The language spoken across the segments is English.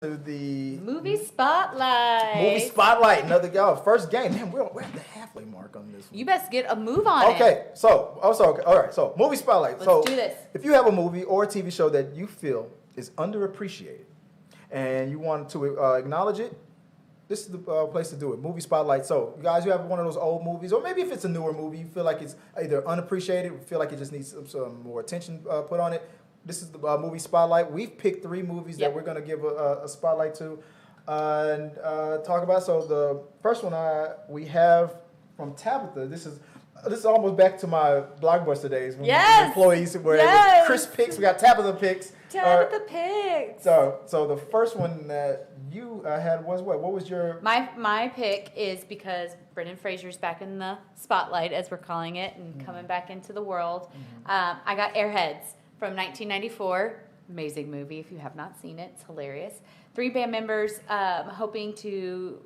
to the Movie Spotlight. movie spotlight. Another first game. Man, we're at the halfway mark on this one. You best get a move on it. Okay, okay. All right. So movie spotlight. Let's do this. If you have a movie or a TV show that you feel is underappreciated, and you want to acknowledge it, this is the place to do it. Movie spotlight. So you guys, you have one of those old movies, or maybe if it's a newer movie, you feel like it's either unappreciated, or feel like it just needs some more attention put on it. This is the movie spotlight. We've picked 3 movies that we're going to give a spotlight to and talk about. So the first one we have from Tabitha. This is almost back to my Blockbuster days when the employees were it was Chris picks. We got Tabitha picks. Tabitha picks. So the first one that you had was what? What was your? My pick is because Brendan Fraser's back in the spotlight, as we're calling it, and coming back into the world. I got Airheads from 1994. Amazing movie. If you have not seen it, it's hilarious. 3 band members hoping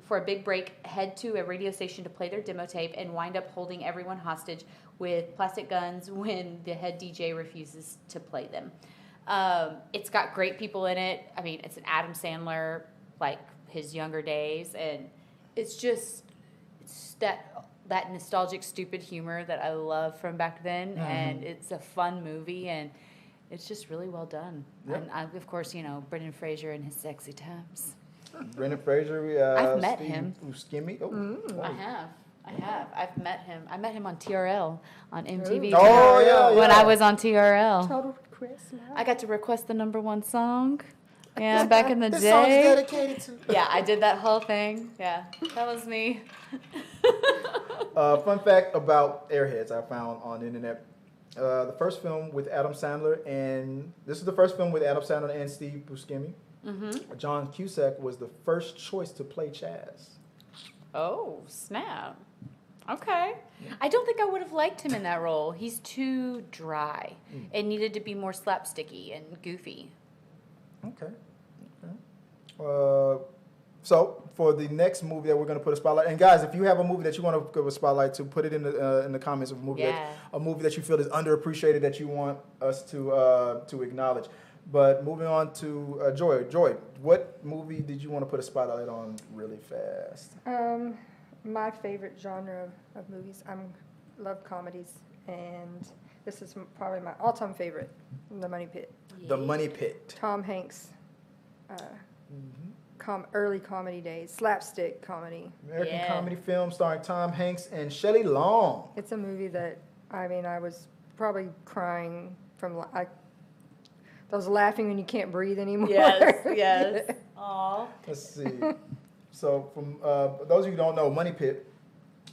for a big break head to a radio station to play their demo tape and wind up holding everyone hostage with plastic guns when the head DJ refuses to play them. It's got great people in it. I mean, it's an Adam Sandler, like his younger days, and it's that nostalgic, stupid humor that I love from back then, and it's a fun movie, and it's just really well done. Yep. And of course, Brendan Fraser and his sexy times. Brendan Fraser. I've met him. Buscemi. I have. I've met him. I met him on TRL on MTV. Oh, yeah. When I was on TRL. Total Request. I got to request the #1 song. Yeah, back in the This day. song is dedicated to. Yeah, I did that whole thing. Yeah, that was me. Fun fact about Airheads I found on the internet. The first film with Adam Sandler, and this is the first film with Adam Sandler and Steve Buscemi. John Cusack was the first choice to play Chaz. Oh, snap. Okay. I don't think I would have liked him in that role. He's too dry. It needed to be more slapsticky and goofy. Okay. So for the next movie that we're going to put a spotlight, and guys, if you have a movie that you want to give a spotlight to, put it in the comments of a movie that you feel is underappreciated that you want us to acknowledge. But moving on to Joy. Joy, what movie did you want to put a spotlight on really fast? My favorite genre of movies. I love comedies, and this is probably my all-time favorite, The Money Pit. The Money Pit. Tom Hanks. Early comedy days, slapstick comedy. American comedy film starring Tom Hanks and Shelley Long. It's a movie that, I was probably crying from, I was laughing when you can't breathe anymore. Yes. Aw. Let's see. So, from those of you who don't know, Money Pit,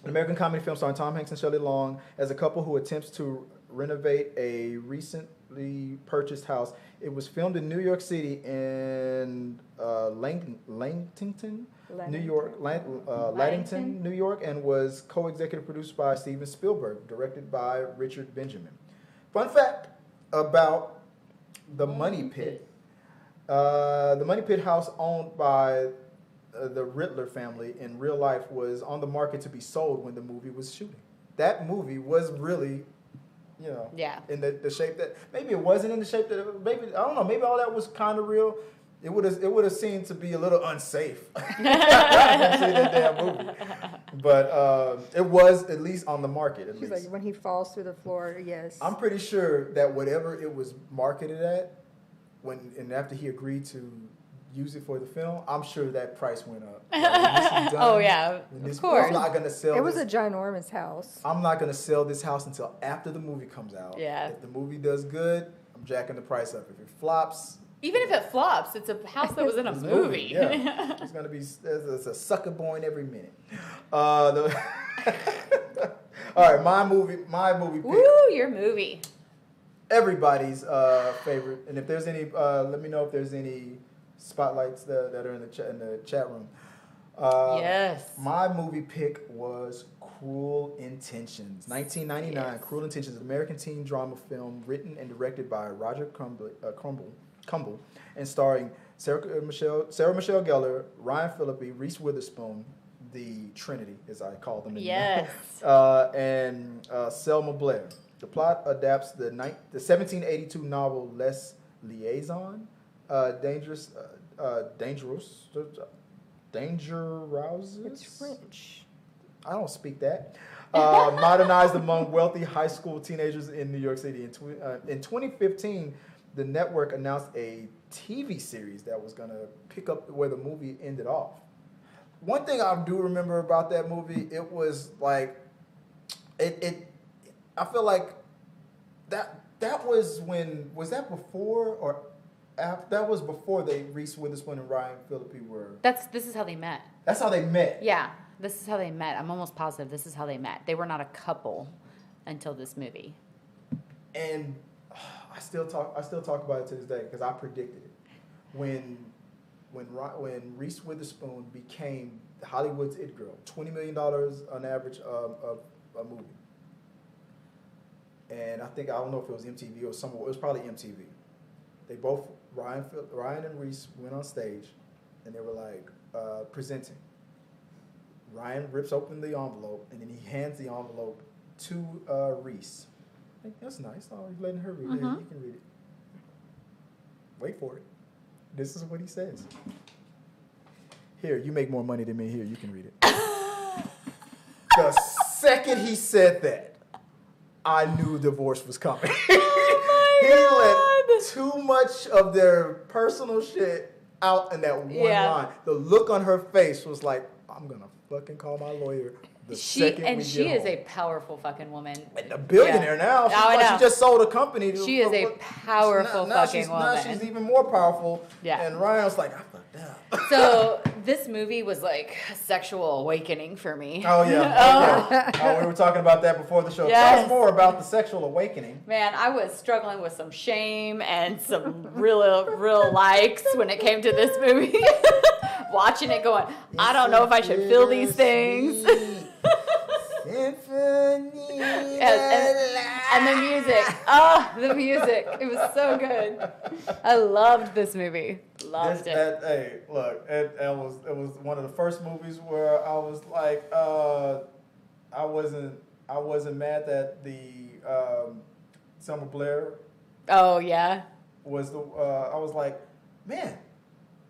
an American comedy film starring Tom Hanks and Shelley Long as a couple who attempts to renovate a recently purchased house. It was filmed in New York City and Langton, New York, Laddington, New York, and was co-executive produced by Steven Spielberg, directed by Richard Benjamin. Fun fact about the Money Pit. The Money Pit house owned by the Riddler family in real life was on the market to be sold when the movie was shooting. That movie was really, in the shape that, maybe it wasn't in the shape that, maybe, I don't know, maybe all that was kind of real. It would have seemed to be a little unsafe to see that damn movie. But it was at least on the market, at least. Like when he falls through the floor, yes. I'm pretty sure that whatever it was marketed at, after he agreed to use it for the film, I'm sure that price went up. Of course. I'm not gonna sell. It was a ginormous house. I'm not gonna sell this house until after the movie comes out. Yeah. If the movie does good, I'm jacking the price up. If it flops, even if it flops, it's a house that was in a movie. Yeah. It's gonna be there's a sucker born every minute. All right, my movie pick. Woo, your movie. Everybody's favorite, and if there's any, let me know if there's any spotlights that are in the chat room. Yes. My movie pick was Cruel Intentions, 1999. Yes. Cruel Intentions, an American teen drama film written and directed by Roger Cumble, and starring Sarah Michelle Gellar, Ryan Phillippe, Reese Witherspoon, the Trinity, as I call them. And Selma Blair. The plot adapts the 1782 novel Les Liaisons, Dangerouses. It's French. I don't speak that. Modernized among wealthy high school teenagers in New York City. In 2015, the network announced a TV series that was going to pick up where the movie ended off. One thing I do remember about that movie, it was like, I feel like that was that before or after? That was before Reese Witherspoon and Ryan Phillippe were. This is how they met. That's how they met. Yeah, this is how they met. I'm almost positive this is how they met. They were not a couple until this movie. And I still talk about it to this day because I predicted it. When Reese Witherspoon became Hollywood's it girl, $20 million on average of a movie. And I don't know if it was MTV or somewhere. It was probably MTV. They both, Ryan and Reese went on stage, and they were like presenting. Ryan rips open the envelope, and then he hands the envelope to Reese. Like, that's nice. Oh, he's letting her read it. You can read it. Wait for it. This is what he says. Here, you make more money than me. Here, you can read it. The second he said that, I knew divorce was coming. Oh my God. Let too much of their personal shit out in that one line. The look on her face was like, I'm going to fucking call my lawyer. She is a powerful fucking woman. A billionaire now. She just sold a company. She is a powerful fucking woman. Now she's even more powerful. Yeah. And Ryan was like, I fucked up. So this movie was like a sexual awakening for me. Oh, yeah. We were talking about that before the show. Yes. Tell us more about the sexual awakening. Man, I was struggling with some shame and some real likes when it came to this movie. Watching it going, I don't know if I should feel these things. Symphony. And the music. Oh, the music. It was so good. I loved this movie. Loved it. Hey, look, it was one of the first movies where I was like, I wasn't mad that the Selma Blair. Oh yeah. I was like, man,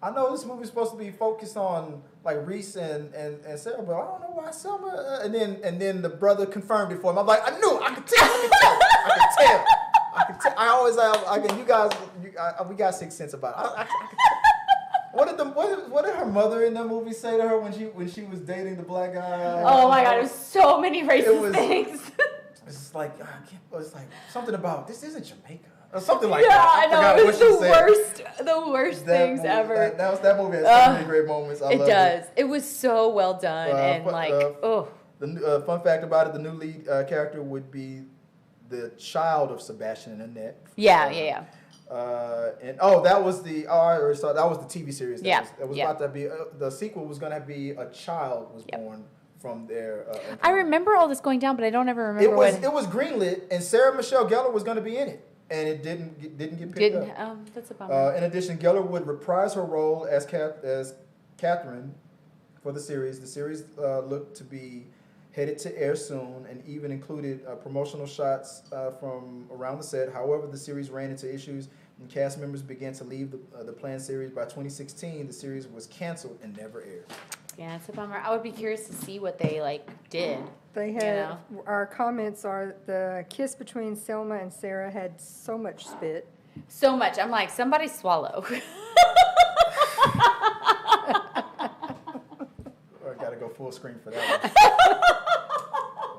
I know this movie's supposed to be focused on like Reese and Sarah, but I don't know why Selma. And then the brother confirmed it for him. I'm like, I knew, I could tell. I always have. You guys, we got sixth sense about it. I could tell. What did her mother in that movie say to her when she was dating the black guy? Oh my God, it was so many racist things. It's like something about this isn't Jamaica. Or something like yeah, that. I know. It was the worst things movie, ever. That movie has so many great moments. It does. It was so well done The fun fact about it: the new lead character would be the child of Sebastian and Annette. Yeah. That was the TV series. That was about to be the sequel was going to be a child was born from their. I remember all this going down, but I don't ever remember it was greenlit, and Sarah Michelle Gellar was going to be in it. And it didn't get picked up. That's a bummer. In addition, Gellar would reprise her role as Catherine for the series. The series looked to be headed to air soon and even included promotional shots from around the set. However, the series ran into issues and cast members began to leave the planned series. By 2016, the series was canceled and never aired. Yeah, it's a bummer. I would be curious to see what they did. They had our comments are the kiss between Selma and Sarah had so much spit. So much. I'm like, somebody swallow. I gotta go full screen for that one.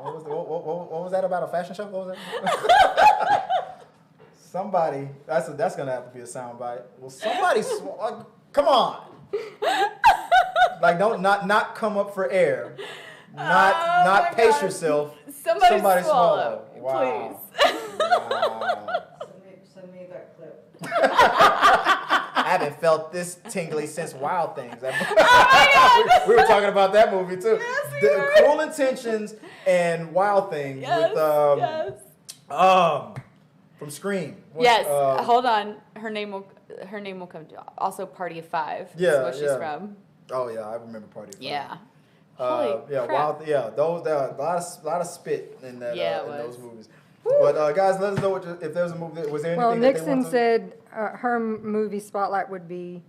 What was that about? A fashion show? What was that? Somebody. That's gonna have to be a soundbite. Well, somebody come on. Like not come up for air. Not pace yourself. Somebody swallow. Wow. Please. Wow. Send me that clip. I haven't felt this tingly since Wild Things. Oh my God. We were talking about that movie too. Yes, we were. Cruel Intentions and Wild Things with from Scream. Hold on. Her name will come to also Party of Five. Yeah, That's where she's from. Oh yeah, I remember Party of Five. Yeah. Holy crap. Those there a lot of spit in that in those movies. Woo. But guys, let us know if there's a movie. Was there anything? Well, Nixon said her movie spotlight would be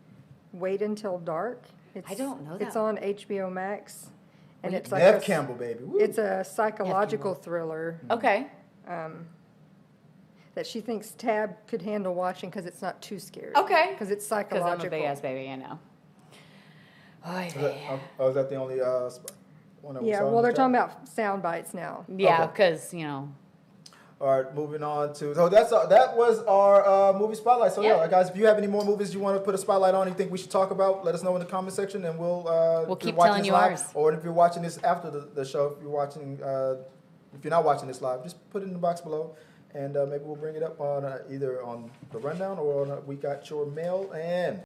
Wait Until Dark. I don't know that It's on HBO Max, and it's like Nev Campbell, baby. Woo. it's a psychological thriller Okay. that she thinks Tab could handle watching because it's not too scary. Okay. Because it's Because psychological. I'm a big ass baby, I know. Oy vey. Is that the only one that we Yeah, saw in well, the they're chat? talking about sound bites now. Yeah, Okay. because, you know. All right, moving on to that was our movie spotlight. So yeah, Yeah. guys, if you have any more movies you want to put a spotlight on, you think we should talk about, let us know in the comment section, and we'll if keep you're watching telling this you live, ours. or if you're watching this after the show, if you're watching, if you're not watching this live, just put it in the box below, and maybe we'll bring it up on either on the rundown or on We Got Your Mail. And